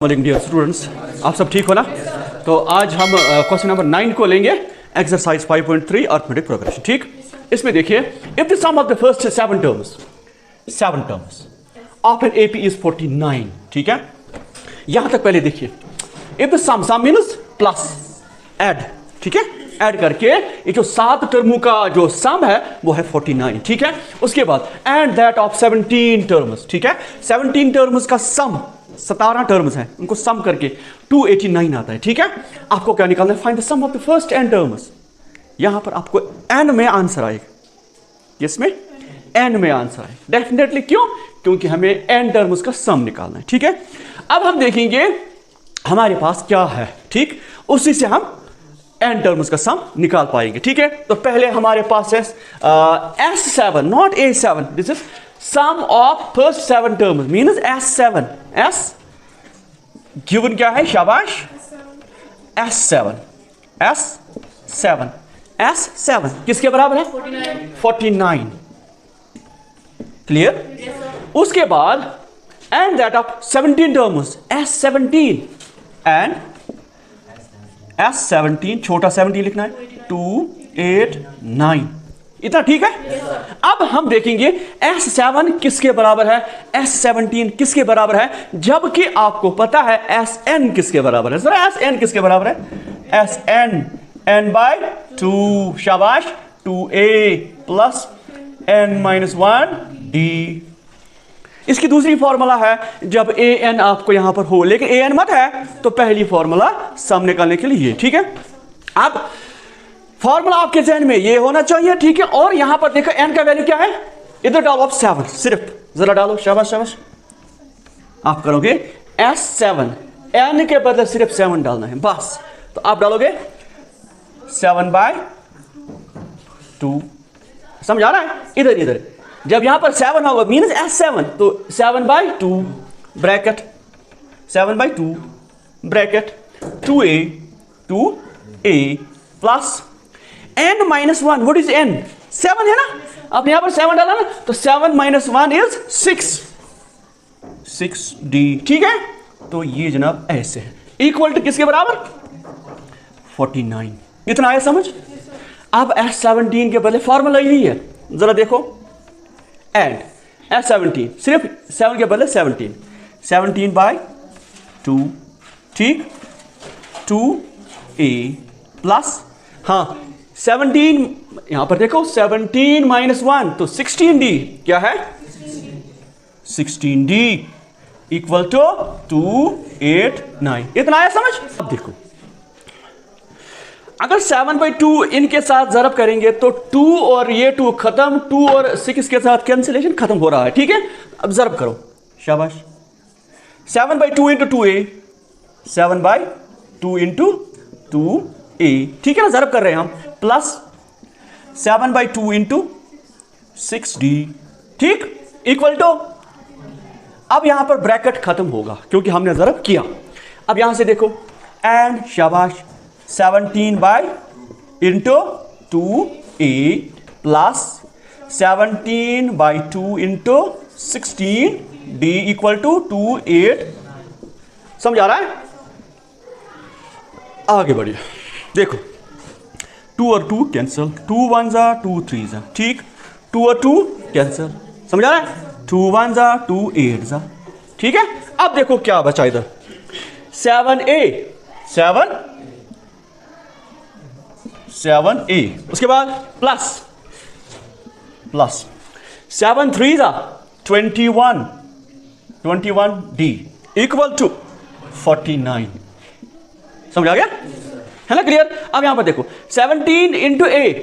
Dear students, आप सब ठीक हो ना। तो आज हम क्वेश्चन नंबर 9 को लेंगे, एक्सरसाइज 5.3 अर्थमेटिक प्रोग्रेशन। ठीक, इसमें देखिए, if the sum of the first 7 terms of an AP is 49। ठीक है, यहां तक पहले देखिए, if the sum means plus add. ठीक है, ऐड करके ये जो 7 टर्मों का जो सम है वो है 49। ठीक है, उसके बाद एंड दैट ऑफ 17 टर्म्स। ठीक है, 17 टर्म्स का सम, 17 टर्म्स हैं, उनको सम करके 289 आता है। ठीक है, आपको क्या निकालना है? Find the sum of the first n terms. यहां पर आपको n में आंसर आएगा, जिसमें n में आंसर आएगा डेफिनेटली। क्यों? क्योंकि हमें n टर्म्स का सम निकालना है। ठीक है, अब हम देखेंगे हमारे पास क्या है। ठीक, उसी से हम n टर्म्स का सम निकाल पाएंगे। ठीक है, तो पहले हमारे पास है S7, not A7, this is sum of first 7 terms means S7. S given क्या है? शाबाश, S7 किसके बराबर है? 49। क्लियर? उसके बाद and that of 17 terms, S17 and S17, छोटा 17 लिखना है, 2, 8, 9। इतना ठीक है? अब हम देखेंगे S7 किसके बराबर है, S17 किसके बराबर है, जबकि आपको पता है Sn किसके बराबर है। जरा Sn किसके बराबर है? Sn n/2, शाबाश, 2a प्लस n-1d। इसकी दूसरी फॉर्मूला है जब an आपको यहां पर हो, लेकिन an मत है, तो पहली फॉर्मूला सम निकालने के लिए। ठीक है, अब फॉर्मूला आपके जहन में ये होना चाहिए। ठीक है, और यहां पर देखो n का वैल्यू क्या है, इधर डालो आप 7, सिर्फ जरा डालो, शाबाश शाबाश। आप करोगे S7, n के बदले सिर्फ 7 डालना है बस। तो आप डालोगे 7/2। समझ आ रहा है? इधर जब यहां पर 7 होगा मीन्स S7, तो 7/2 bracket 7/2 bracket 2a plus n-1। What is n? 7 है ना, आपने यहां पर 7 डाला ना, तो 7 - 1 इज 6d। ठीक है, तो ये जनाब ऐसे है, इक्वल टू किसके बराबर? 49। इतना आया समझ? अब S17 के बदले फॉर्मूला यही है, जरा देखो, एंड S17 सिर्फ 7 के बदले 17/2। ठीक, 2a प्लस, हाँ 17, यहां पर देखो 17 - 1 तो 16d। क्या है? 16d equal to 289। इतना आया समझ? अब देखो, अगर 7/2 इनके साथ ज़रब करेंगे तो 2 और ये 2 खत्म, 2 और 6 के साथ कैंसिलेशन खत्म हो रहा है। ठीक है, अब ज़रब करो, शाबाश। 7/2 इंटू 2a, 7/2 इंटू 2a। ठीक है ना, ज़रब कर रहे हैं हम, प्लस 7/2 इंटू 6d। ठीक, इक्वल टू, अब यहां पर ब्रैकेट खत्म होगा क्योंकि हमने ज़रब किया। अब यहां से देखो, एंड शाबाश 17 into 2a plus 17/2 into 16d equal to 28। समझ आ रहा है? आगे बढ़िए, देखो 2 और 2 कैंसिल, 2 1 जा 2 3 जा। ठीक, 2 और 2 कैंसिल, समझ आ रहा है? 2 1 जा 2 8 जा। ठीक है, अब देखो क्या बचा इधर, 7a, उसके बाद प्लस 7 3 जा 21d इक्वल टू 49। समझ आ गया है ना? क्लियर? अब यहां पर देखो 17 इंटू a,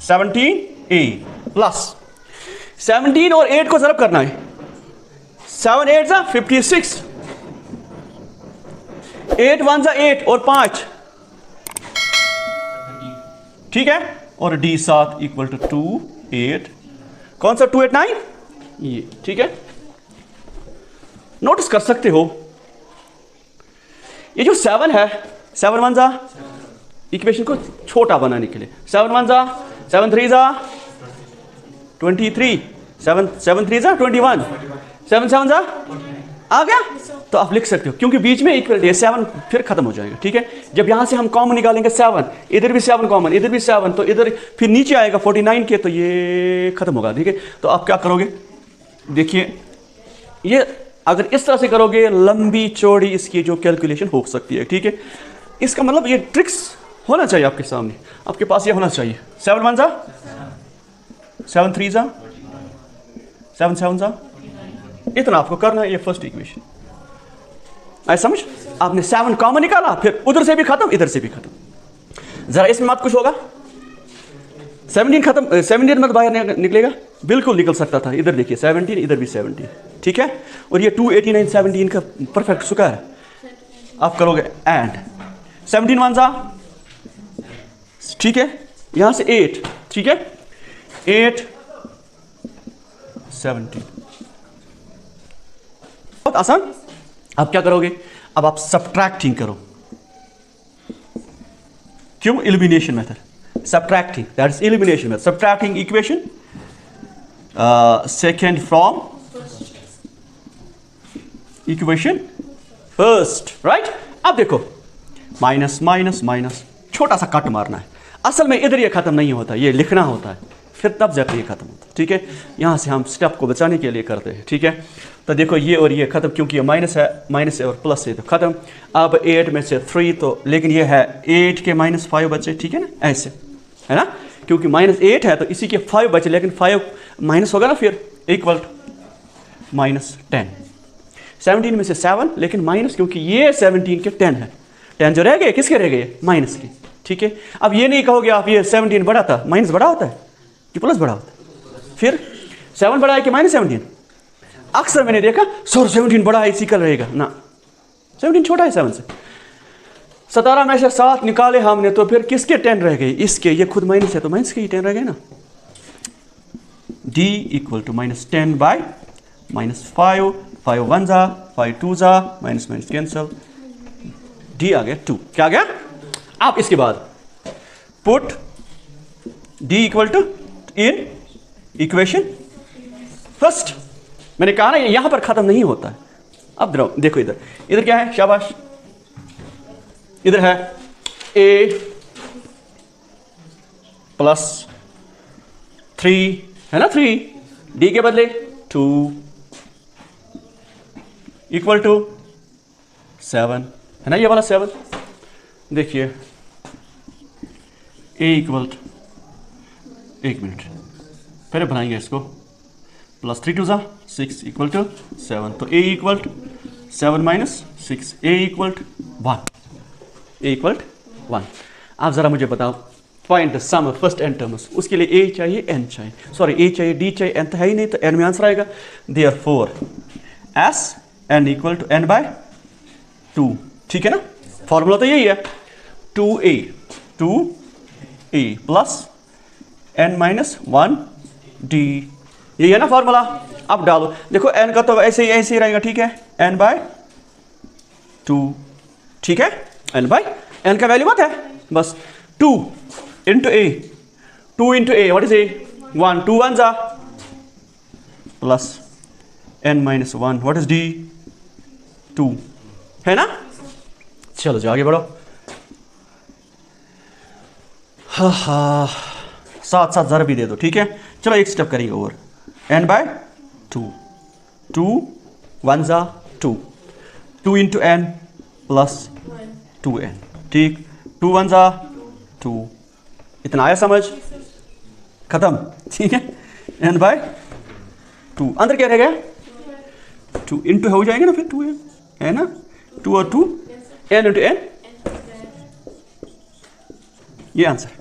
17a प्लस 17 और 8 को ज़रब करना है, 7 8 जा 56, 8 1 जा 8 और 5। ठीक है, और d 7 इक्वल टू 2 8। कौन सा 289? ये। ठीक है, नोटिस कर सकते हो ये जो 7 है, 7 1 जा, इक्वेशन को छोटा बनाने के लिए 7 1 जा 7 3 जा 23, 7 3 जा 21, 7 7 जा आ गया? तो आप लिख सकते हो क्योंकि बीच में इक्वल है 7 फिर खत्म हो जाएगा। ठीक है, जब यहाँ से हम कॉमन निकालेंगे 7, इधर भी 7 कॉमन, इधर भी 7, तो इधर फिर नीचे आएगा 49 के, तो ये खत्म होगा। ठीक है, तो आप क्या करोगे, देखिए ये अगर इस तरह से करोगे लंबी चौड़ी इसकी जो कैलकुलेशन हो सकती है। ठीक है, इसका मतलब ये ट्रिक्स होना चाहिए आपके सामने, आपके पास ये होना चाहिए। 7 1 जा 7 3 जा 7 7 जा, इतना आपको करना है। ये फर्स्ट इक्वेशन आई समझ, आपने 7 कॉमन निकाला, फिर उधर से भी खत्म, इधर से भी खत्म। जरा इसमें मत कुछ होगा, 17 खत्म, 17 मत बाहर निकलेगा, बिल्कुल निकल सकता था। इधर देखिए 17, इधर भी 17। ठीक है, और ये 289 17 का परफेक्ट स्क्वायर है। आप करोगे एंड 17 1 जा, ठीक है, यहां से 8, ठीक है, 8 17, बहुत आसान। अब क्या करोगे, अब आप सब्ट्रैक्टिंग करो। क्यों? Elimination method, subtracting, that is elimination method. Subtracting equation second from equation first, right. अब देखो माइनस माइनस माइनस, छोटा सा कट मारना है। असल में इधर ये खत्म नहीं होता, ये लिखना होता है, फिर तब जाकर ये खत्म होता है। ठीक है, यहाँ से हम स्टेप को बचाने के लिए करते हैं। ठीक है, तो देखो ये और ये खत्म, क्योंकि ये माइनस है और प्लस है तो खत्म। अब 8 में से 3, तो लेकिन ये है 8 के -5 बचे। ठीक है ना, ऐसे है ना, क्योंकि -8 है तो इसी के 5 बचे, लेकिन 5 माइनस होगा ना, फिर इक्वल -10। 17 में से 7, लेकिन माइनस, क्योंकि ये 17 के 10 है। 10 जो रह गए किसके रह गए? माइनस के। ठीक है, अब ये नहीं कहोगे आप ये 17 बड़ा था, माइनस बड़ा होता है कि प्लस बड़ा होता है? फिर 7 बड़ा है कि -17? अक्सर मैंने देखा सर 17 बड़ा है इसी का रहेगा ना, 17 छोटा है 7 से। 17 में से 7 निकाले हमने, तो फिर किसके 10 रह गए? इसके, ये खुद माइनस है तो माइनस के ही 10 रह गए ना। d इक्वल टू -10 बाय -5, 5 1 जा, 5 2 जा, माइनस माइनस कैंसल, d आ गया 2। क्या आ गया? आप इसके बाद put d equal to in equation first. मैंने कहा ना ये यहां पर खत्म नहीं होता है। अब देखो इधर, इधर क्या है? शाबाश, इधर है a प्लस 3 है ना, 3 d के बदले 2 इक्वल टू 7 है ना, ये वाला 7। देखिए a इक्वल टू, एक मिनट पहले बनाएंगे इसको, प्लस 3 2 जा 6 इक्वल टू 7, तो a equal to 7 minus 6, a equal to 1, a equal to 1। आप जरा मुझे बताओ, find the sum of first n terms. उसके लिए a चाहिए, n चाहिए, सॉरी a चाहिए, d चाहिए, n तो है ही नहीं, तो n में आंसर आएगा। Therefore s n equal to n by 2। ठीक है ना, फॉर्मूला तो यही है, 2a plus n minus 1d, यही है ना फॉर्मूला। अब डालो, देखो n का तो ऐसे ही रहेगा। ठीक है, n बाय 2। ठीक है, n बाय n का वैल्यू what है? बस 2 into a, 2 into a, what is a? 1, 2 1 जा, plus n minus 1, what is d? 2 है ना। चलो जो आगे बढ़ो, हाँ हाँ, साथ साथ जरा भी दे दो। ठीक है, चलो एक स्टेप करेंगे और, n बाय 2, 2 1 जा 2, 2 इंटू n प्लस 2n। ठीक, 2 1 जा 2, इतना आया समझ? खत्म। ठीक है, n बाय 2, अंदर क्या रह गया? 2 इंटू हो जाएगा ना, फिर 2n है ना, 2 और 2 n इंटू n, ये आंसर।